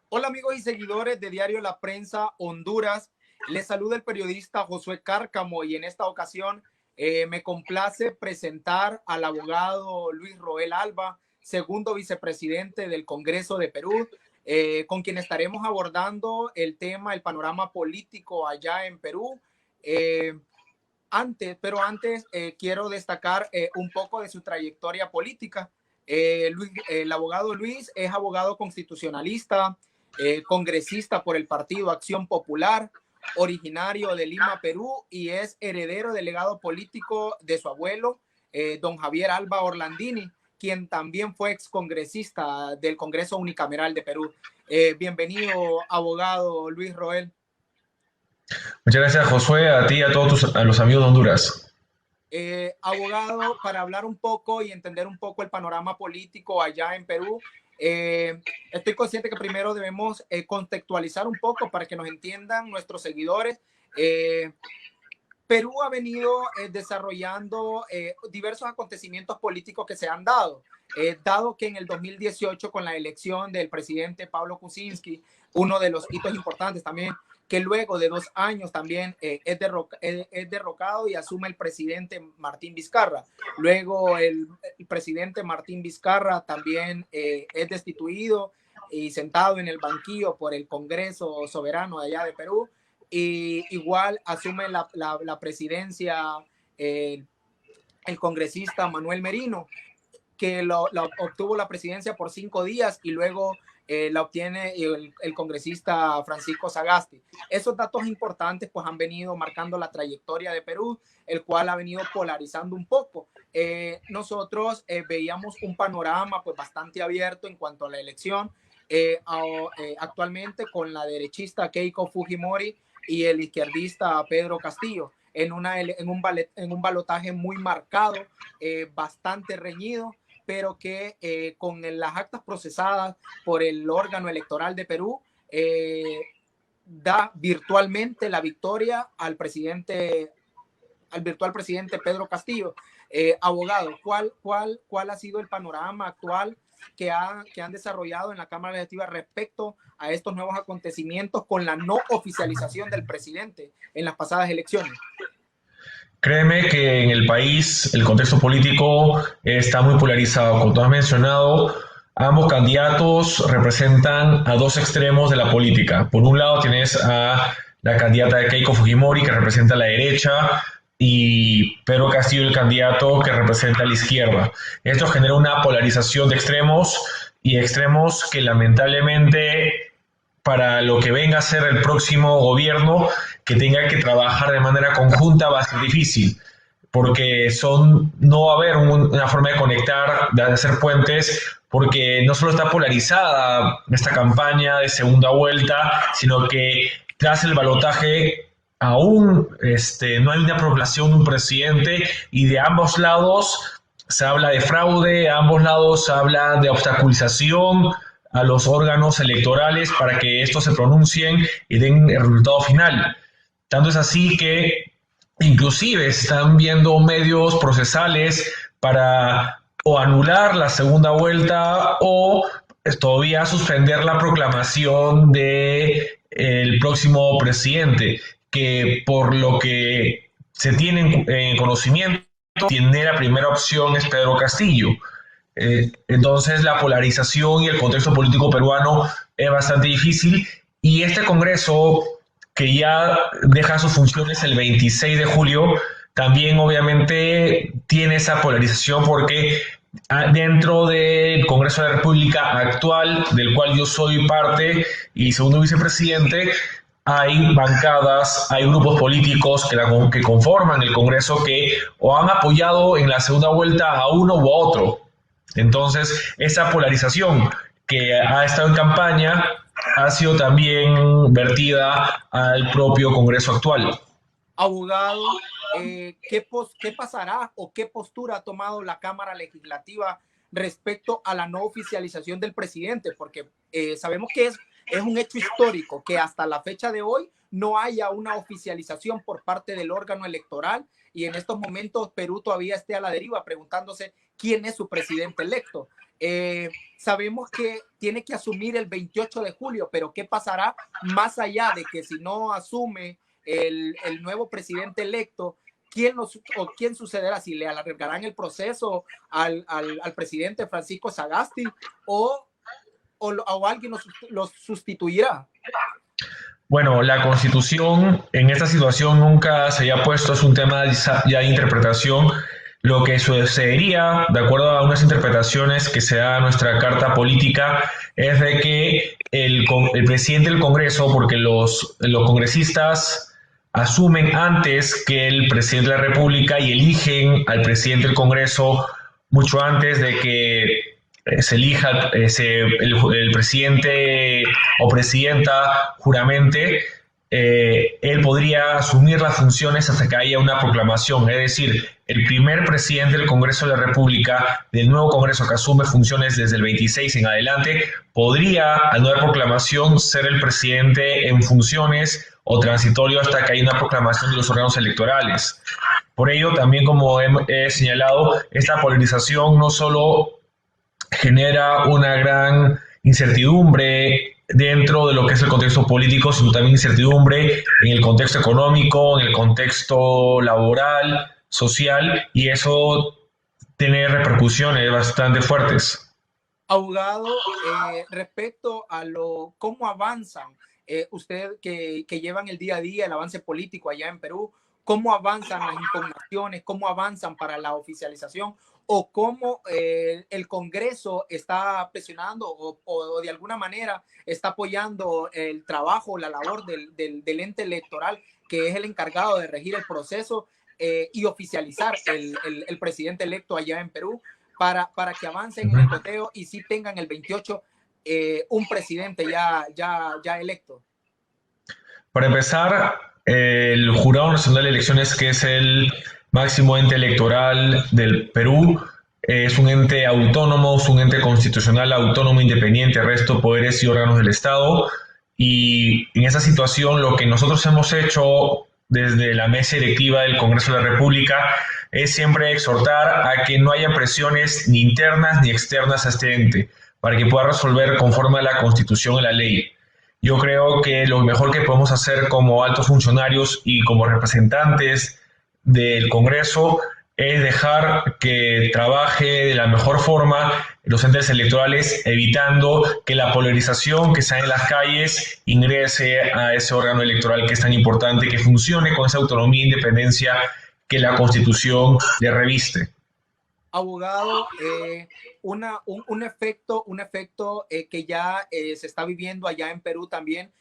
Hola amigos y seguidores de Diario La Prensa Honduras, les saluda el periodista Josué Cárcamo y en esta ocasión me complace presentar al abogado Luis Roel Alba, segundo vicepresidente del Congreso de Perú, con quien estaremos abordando el tema, el panorama político allá en Perú. Eh, antes quiero destacar un poco de su trayectoria política. El abogado Luis es abogado constitucionalista, congresista por el Partido Acción Popular, originario de Lima, Perú, y es heredero del legado político de su abuelo, don Javier Alba Orlandini, quien también fue excongresista del Congreso Unicameral de Perú. Bienvenido, abogado Luis Roel. Muchas gracias, Josué, a ti y a todos a los amigos de Honduras. Abogado, para hablar un poco y entender un poco el panorama político allá en Perú. Estoy consciente que primero debemos contextualizar un poco para que nos entiendan nuestros seguidores. Perú ha venido desarrollando diversos acontecimientos políticos que se han dado. Dado que en el 2018, con la elección del presidente Pablo Kuczynski, uno de los hitos importantes también, que luego de 2 años también es derrocado y asume el presidente Martín Vizcarra. Luego el presidente Martín Vizcarra también es destituido y sentado en el banquillo por el Congreso Soberano de allá de Perú. Y igual asume la presidencia el congresista Manuel Merino, que obtuvo la presidencia por 5 días y luego la obtiene el congresista Francisco Sagasti. Esos datos importantes pues han venido marcando la trayectoria de Perú, el cual ha venido polarizando un poco. Nosotros veíamos un panorama pues bastante abierto en cuanto a la elección, actualmente con la derechista Keiko Fujimori y el izquierdista Pedro Castillo en un balotaje muy marcado, bastante reñido, pero que con las actas procesadas por el órgano electoral de Perú da virtualmente la victoria al virtual presidente Pedro Castillo. Abogado, ¿cuál ha sido el panorama actual que han desarrollado en la Cámara Legislativa respecto a estos nuevos acontecimientos con la no oficialización del presidente en las pasadas elecciones? Créeme que en el país el contexto político está muy polarizado. Como tú has mencionado, ambos candidatos representan a dos extremos de la política. Por un lado tienes a la candidata de Keiko Fujimori, que representa a la derecha, y Pedro Castillo, el candidato que representa a la izquierda. Esto genera una polarización de extremos y extremos que lamentablemente para lo que venga a ser el próximo gobierno que tenga que trabajar de manera conjunta va a ser difícil, porque no va a haber una forma de conectar, de hacer puentes, porque no solo está polarizada esta campaña de segunda vuelta, sino que tras el balotaje aún no hay una proclamación de un presidente y de ambos lados se habla de fraude, a ambos lados se habla de obstaculización a los órganos electorales para que estos se pronuncien y den el resultado final. Tanto es así que inclusive están viendo medios procesales para o anular la segunda vuelta o todavía suspender la proclamación de el próximo presidente, que por lo que se tiene en conocimiento, tiene la primera opción es Pedro Castillo. Entonces la polarización y el contexto político peruano es bastante difícil y este Congreso que ya deja sus funciones el 26 de julio, también obviamente tiene esa polarización porque dentro del Congreso de la República actual, del cual yo soy parte y segundo vicepresidente, hay bancadas, hay grupos políticos que conforman el Congreso que o han apoyado en la segunda vuelta a uno u a otro. Entonces, esa polarización que ha estado en campaña ha sido también vertida al propio Congreso actual. Abogado, ¿qué pasará o qué postura ha tomado la Cámara Legislativa respecto a la no oficialización del presidente? Porque sabemos que es un hecho histórico que hasta la fecha de hoy no haya una oficialización por parte del órgano electoral y en estos momentos Perú todavía esté a la deriva preguntándose quién es su presidente electo. Sabemos que tiene que asumir el 28 de julio, pero ¿qué pasará más allá de que si no asume el nuevo presidente electo? ¿Quién sucederá? ¿Si le alargarán el proceso al presidente Francisco Sagasti o alguien lo sustituirá? Bueno, la Constitución en esta situación nunca se había puesto, es un tema ya de interpretación. Lo que sucedería, de acuerdo a unas interpretaciones que se da nuestra carta política, es de que el presidente del Congreso, porque los congresistas asumen antes que el presidente de la República y eligen al presidente del Congreso mucho antes de que se elija el presidente o presidenta juramente, él podría asumir las funciones hasta que haya una proclamación. Es decir, el primer presidente del Congreso de la República, del nuevo Congreso que asume funciones desde el 26 en adelante, podría, al no haber proclamación, ser el presidente en funciones o transitorio hasta que haya una proclamación de los órganos electorales. Por ello, también como he señalado, esta polarización no solo genera una gran incertidumbre dentro de lo que es el contexto político, sino también incertidumbre en el contexto económico, en el contexto laboral, social, y eso tiene repercusiones bastante fuertes. Abogado, respecto a cómo avanzan, usted que llevan el día a día el avance político allá en Perú, ¿cómo avanzan las impugnaciones? ¿Cómo avanzan para la oficialización? ¿O cómo el Congreso está presionando o de alguna manera está apoyando el trabajo, la labor del ente electoral, que es el encargado de regir el proceso y oficializar el presidente electo allá en Perú para que avancen en el conteo y sí tengan el 28 un presidente ya electo? Para empezar, el Jurado Nacional de Elecciones, que es el máximo ente electoral del Perú, es un ente autónomo, es un ente constitucional autónomo, independiente del resto de poderes y órganos del Estado. Y en esa situación, lo que nosotros hemos hecho desde la mesa directiva del Congreso de la República es siempre exhortar a que no haya presiones ni internas ni externas a este ente, para que pueda resolver conforme a la Constitución y la ley. Yo creo que lo mejor que podemos hacer como altos funcionarios y como representantes del Congreso es dejar que trabaje de la mejor forma los entes electorales, evitando que la polarización que está en las calles ingrese a ese órgano electoral que es tan importante, que funcione con esa autonomía e independencia que la Constitución le reviste. Abogado, un efecto que ya se está viviendo allá en Perú también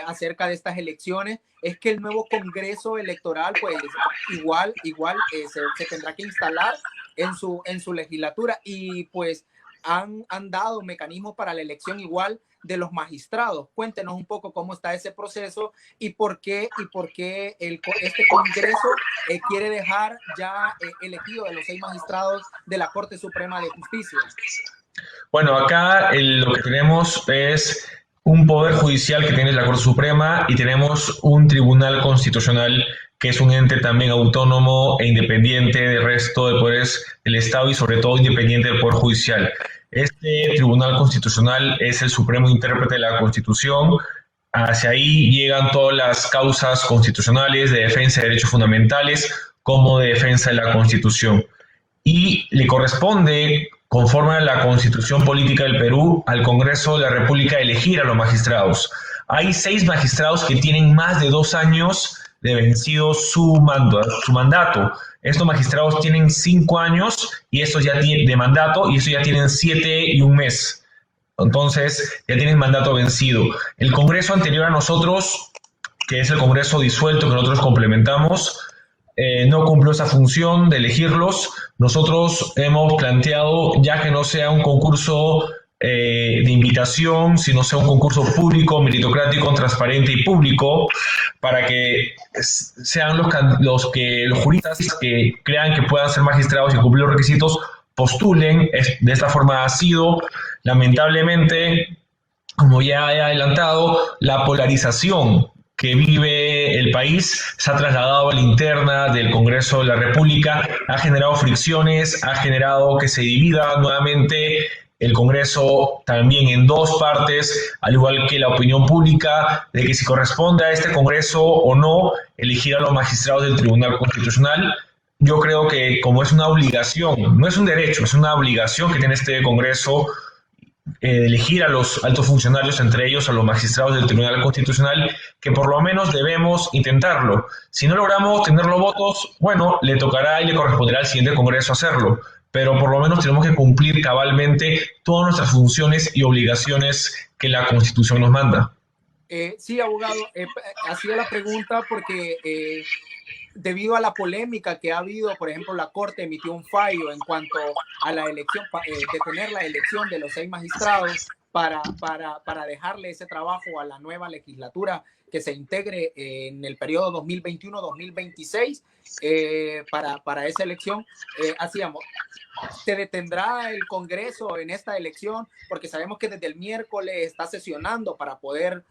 acerca de estas elecciones es que el nuevo Congreso Electoral pues igual se tendrá que instalar en su legislatura y pues han dado mecanismos para la elección igual de los magistrados. Cuéntenos un poco cómo está ese proceso y por qué este Congreso quiere dejar ya elegido de los 6 magistrados de la Corte Suprema de Justicia. Bueno, acá lo que tenemos es un poder judicial que tiene la Corte Suprema y tenemos un tribunal constitucional que es un ente también autónomo e independiente del resto de poderes del Estado y sobre todo independiente del Poder Judicial. Este Tribunal Constitucional es el supremo intérprete de la Constitución. Hacia ahí llegan todas las causas constitucionales de defensa de derechos fundamentales como de defensa de la Constitución. Y le corresponde, conforme a la Constitución Política del Perú, al Congreso de la República elegir a los magistrados. Hay 6 magistrados que tienen más de 2 años de vencido su mandato. Estos magistrados tienen 5 años y estos ya tienen de mandato y estos ya tienen 7 y un mes. Entonces ya tienen mandato vencido. El Congreso anterior a nosotros, que es el Congreso disuelto que nosotros complementamos, no cumplió esa función de elegirlos. Nosotros hemos planteado ya que no sea un concurso de invitación, sino sea un concurso público, meritocrático, transparente y público, para que sean los juristas que crean que puedan ser magistrados y cumplir los requisitos postulen. De esta forma ha sido, lamentablemente, como ya he adelantado, la polarización que vive el país se ha trasladado a la interna del Congreso de la República, ha generado fricciones, ha generado que se divida nuevamente el Congreso también en dos partes, al igual que la opinión pública, de que si corresponde a este Congreso o no elegir a los magistrados del Tribunal Constitucional. Yo creo que como es una obligación, no es un derecho, es una obligación que tiene este Congreso elegir a los altos funcionarios, entre ellos a los magistrados del Tribunal Constitucional, que por lo menos debemos intentarlo. Si no logramos tener los votos, bueno, le tocará y le corresponderá al siguiente Congreso hacerlo, pero por lo menos tenemos que cumplir cabalmente todas nuestras funciones y obligaciones que la Constitución nos manda. Sí, abogado, hacía la pregunta porque debido a la polémica que ha habido, por ejemplo, la Corte emitió un fallo en cuanto a la elección, detener la elección de los 6 magistrados para dejarle ese trabajo a la nueva legislatura que se integre en el periodo 2021-2026 para esa elección. ¿Se detendrá el Congreso en esta elección? Porque sabemos que desde el miércoles está sesionando para poder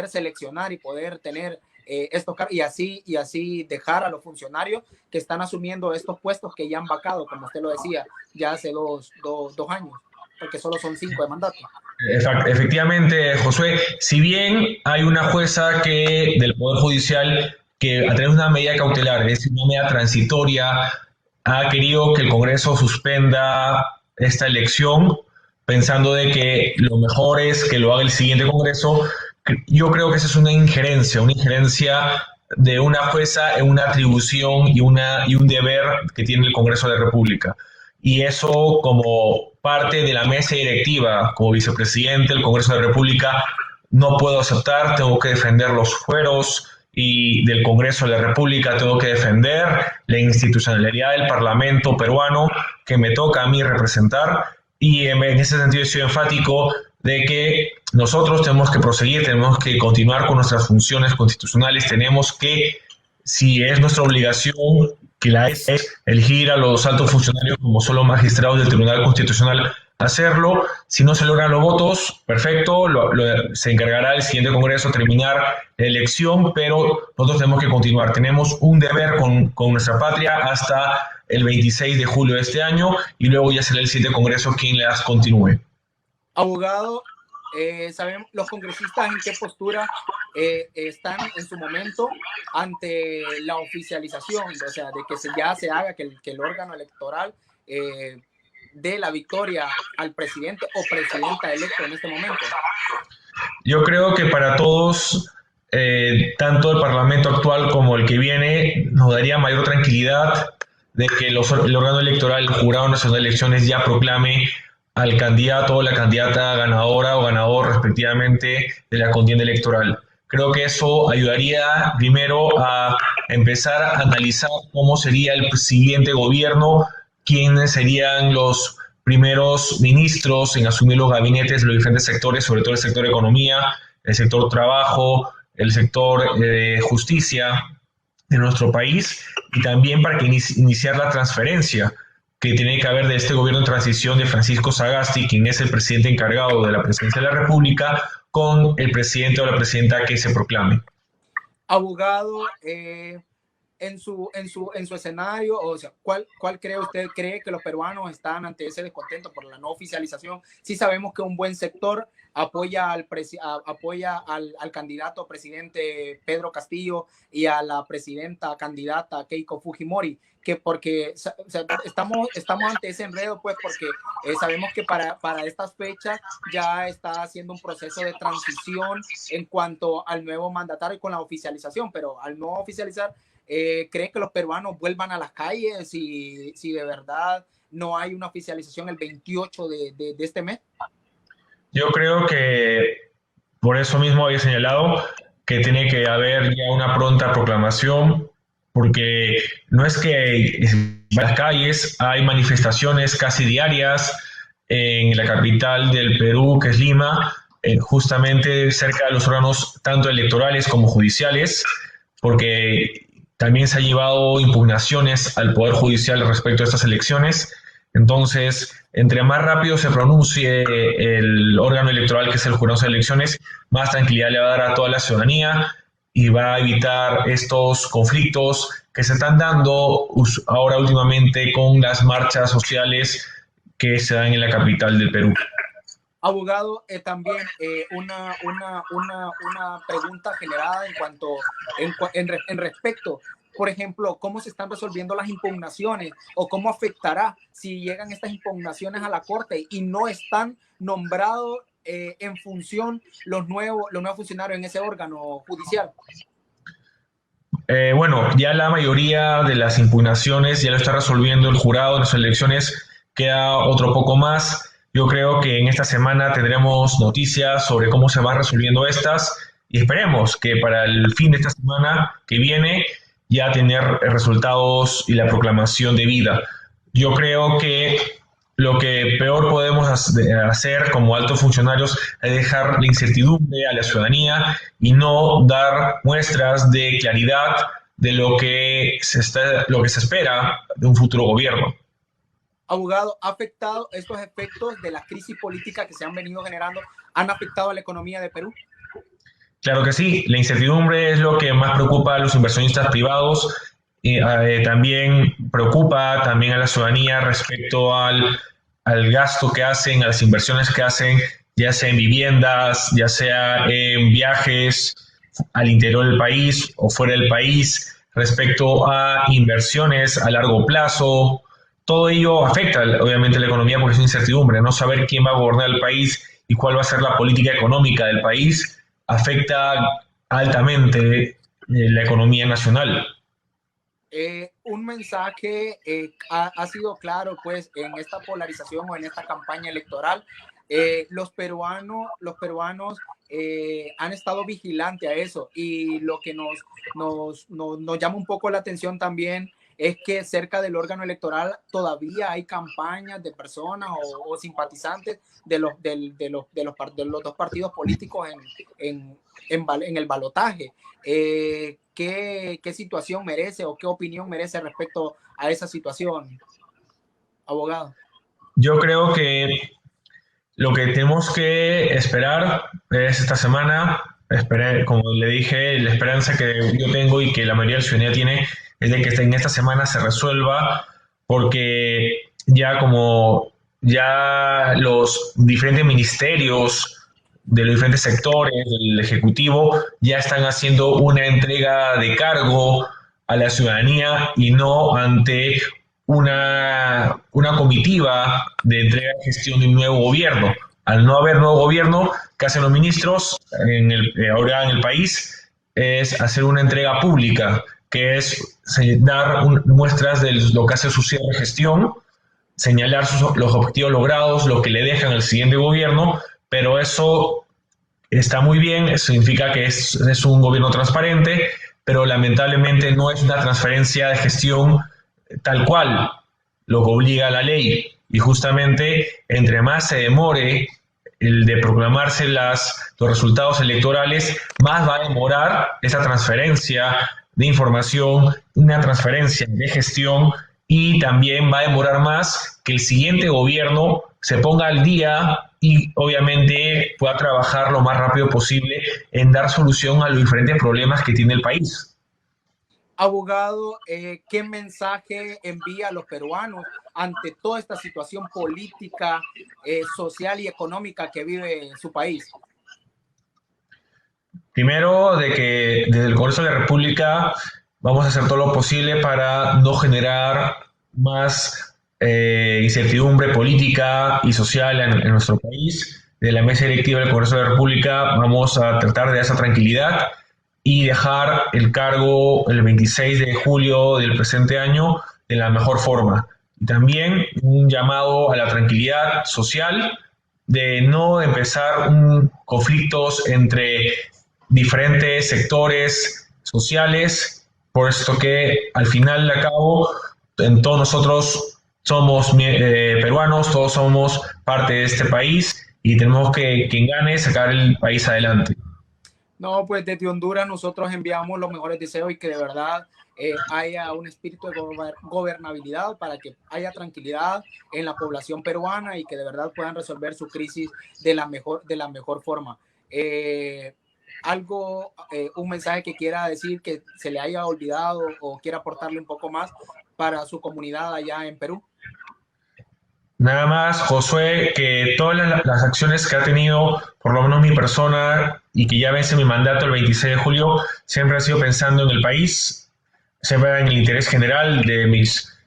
seleccionar y poder tener estos cargos y así dejar a los funcionarios que están asumiendo estos puestos que ya han vacado, como usted lo decía, ya hace dos años, porque solo son 5 de mandato. Efectivamente, Josué, si bien hay una jueza del Poder Judicial que a través de una medida cautelar, es decir, una medida transitoria, ha querido que el Congreso suspenda esta elección, pensando de que lo mejor es que lo haga el siguiente Congreso. Yo creo que esa es una injerencia de una jueza en una atribución y un deber que tiene el Congreso de la República. Y eso, como parte de la mesa directiva, como vicepresidente del Congreso de la República, no puedo aceptar, tengo que defender los fueros y del Congreso de la República, tengo que defender la institucionalidad del Parlamento peruano que me toca a mí representar, y en ese sentido estoy enfático de que nosotros tenemos que proseguir, tenemos que continuar con nuestras funciones constitucionales, tenemos que, si es nuestra obligación, que la es elegir a los altos funcionarios como solo magistrados del Tribunal Constitucional, hacerlo. Si no se logran los votos, perfecto, se encargará el siguiente Congreso terminar la elección, pero nosotros tenemos que continuar. Tenemos un deber con nuestra patria hasta el 26 de julio de este año y luego ya será el siguiente Congreso quien las continúe. Abogado, sabemos los congresistas en qué postura están en su momento ante la oficialización, o sea, de que ya se haga que el órgano electoral dé la victoria al presidente o presidenta electo en este momento. Yo creo que para todos, tanto el Parlamento actual como el que viene, nos daría mayor tranquilidad de que el órgano electoral, el Jurado Nacional de Elecciones, ya proclame al candidato o la candidata ganadora o ganador respectivamente de la contienda electoral. Creo que eso ayudaría primero a empezar a analizar cómo sería el siguiente gobierno, quiénes serían los primeros ministros en asumir los gabinetes de los diferentes sectores, sobre todo el sector economía, el sector trabajo, el sector justicia de nuestro país, y también para que iniciar la transferencia que tiene que haber de este gobierno de transición de Francisco Sagasti, quien es el presidente encargado de la presidencia de la República, con el presidente o la presidenta que se proclame. Abogado, en su escenario, o sea, ¿cuál cree que los peruanos están ante ese descontento por la no oficialización? Sí sabemos que un buen sector apoya al candidato presidente Pedro Castillo y a la presidenta candidata Keiko Fujimori, que porque o sea, estamos ante ese enredo, pues porque sabemos que para estas fechas ya está haciendo un proceso de transición en cuanto al nuevo mandatario con la oficialización, pero al no oficializar, ¿cree que los peruanos vuelvan a las calles si de verdad no hay una oficialización el 28 de este mes? Yo creo que por eso mismo había señalado que tiene que haber ya una pronta proclamación, porque no es que en las calles hay manifestaciones casi diarias en la capital del Perú, que es Lima, justamente cerca de los órganos tanto electorales como judiciales, porque también se ha llevado impugnaciones al Poder Judicial respecto a estas elecciones. Entonces, entre más rápido se pronuncie el órgano electoral, que es el Jurado de Elecciones, más tranquilidad le va a dar a toda la ciudadanía. y va a evitar estos conflictos que se están dando ahora últimamente con las marchas sociales que se dan en la capital del Perú. Abogado, también una pregunta generada en cuanto, en respecto, por ejemplo, cómo se están resolviendo las impugnaciones o cómo afectará si llegan estas impugnaciones a la Corte y no están nombrados en función los nuevos funcionarios en ese órgano judicial. Bueno, ya la mayoría de las impugnaciones ya lo está resolviendo el jurado en las elecciones, queda otro poco más. Yo creo que en esta semana tendremos noticias sobre cómo se van resolviendo estas y esperemos que para el fin de esta semana que viene ya tener resultados y la proclamación de vida. Yo creo que lo que peor podemos hacer como altos funcionarios es dejar la incertidumbre a la ciudadanía y no dar muestras de claridad de lo que lo que se espera de un futuro gobierno. Abogado, ¿ha afectado estos efectos de la crisis política que se han venido generando? ¿Han afectado a la economía de Perú? Claro que sí, la incertidumbre es lo que más preocupa a los inversionistas privados y también preocupa también a la ciudadanía respecto al gasto que hacen, a las inversiones que hacen, ya sea en viviendas, ya sea en viajes al interior del país o fuera del país, respecto a inversiones a largo plazo. Todo ello afecta obviamente a la economía porque es una incertidumbre, no saber quién va a gobernar el país y cuál va a ser la política económica del país afecta altamente la economía nacional. Un mensaje ha sido claro, pues, en esta polarización o en esta campaña electoral. Los peruanos han estado vigilantes a eso y lo que nos llama un poco la atención también es que cerca del órgano electoral todavía hay campañas de personas o simpatizantes de los dos partidos políticos en el balotaje. ¿Qué situación merece o qué opinión merece respecto a esa situación, abogado? Yo creo que lo que tenemos que esperar es esta semana, como le dije, la esperanza que yo tengo y que la mayoría de la ciudadanía tiene es de que en esta semana se resuelva, porque ya los diferentes ministerios de los diferentes sectores del Ejecutivo ya están haciendo una entrega de cargo a la ciudadanía y no ante una comitiva de entrega de gestión de un nuevo gobierno. Al no haber nuevo gobierno, ¿qué hacen los ministros ahora en el país? Es hacer una entrega pública, que es dar muestras de lo que hace su cierre de gestión, señalar los objetivos logrados, lo que le dejan al siguiente gobierno, pero eso está muy bien, significa que es un gobierno transparente, pero lamentablemente no es una transferencia de gestión tal cual lo que obliga la ley. Y justamente entre más se demore el de proclamarse los resultados electorales, más va a demorar esa transferencia de información, una transferencia de gestión y también va a demorar más que el siguiente gobierno se ponga al día y obviamente pueda trabajar lo más rápido posible en dar solución a los diferentes problemas que tiene el país. Abogado, ¿qué mensaje envía a los peruanos ante toda esta situación política, social y económica que vive su país? Primero, de que desde el Congreso de la República vamos a hacer todo lo posible para no generar más incertidumbre política y social en nuestro país. De la mesa directiva del Congreso de la República vamos a tratar de dar esa tranquilidad y dejar el cargo el 26 de julio del presente año de la mejor forma. Y también un llamado a la tranquilidad social, de no empezar conflictos entre diferentes sectores sociales, por esto que al final de cabo, todos nosotros somos peruanos, todos somos parte de este país y tenemos que, quien gane, sacar el país adelante. No, pues desde Honduras nosotros enviamos los mejores deseos y que de verdad haya un espíritu de gobernabilidad para que haya tranquilidad en la población peruana y que de verdad puedan resolver su crisis de la mejor forma. algo, un mensaje que quiera decir que se le haya olvidado o quiera aportarle un poco más para su comunidad allá en Perú. Nada más, Josué, que todas las acciones que ha tenido, por lo menos mi persona, y que ya vence mi mandato el 26 de julio, siempre ha sido pensando en el país, siempre en el interés general de mis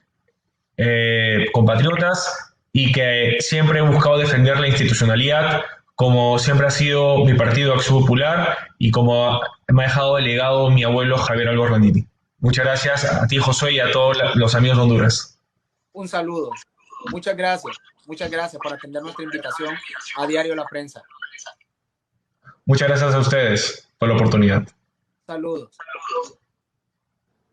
compatriotas, y que siempre he buscado defender la institucionalidad, como siempre ha sido mi partido Acción Popular y como me ha dejado el legado mi abuelo Javier Alba Orlandini. Muchas gracias a ti, Josué, y a todos los amigos de Honduras. Un saludo. Muchas gracias. Muchas gracias por atender nuestra invitación a Diario La Prensa. Muchas gracias a ustedes por la oportunidad. Saludos.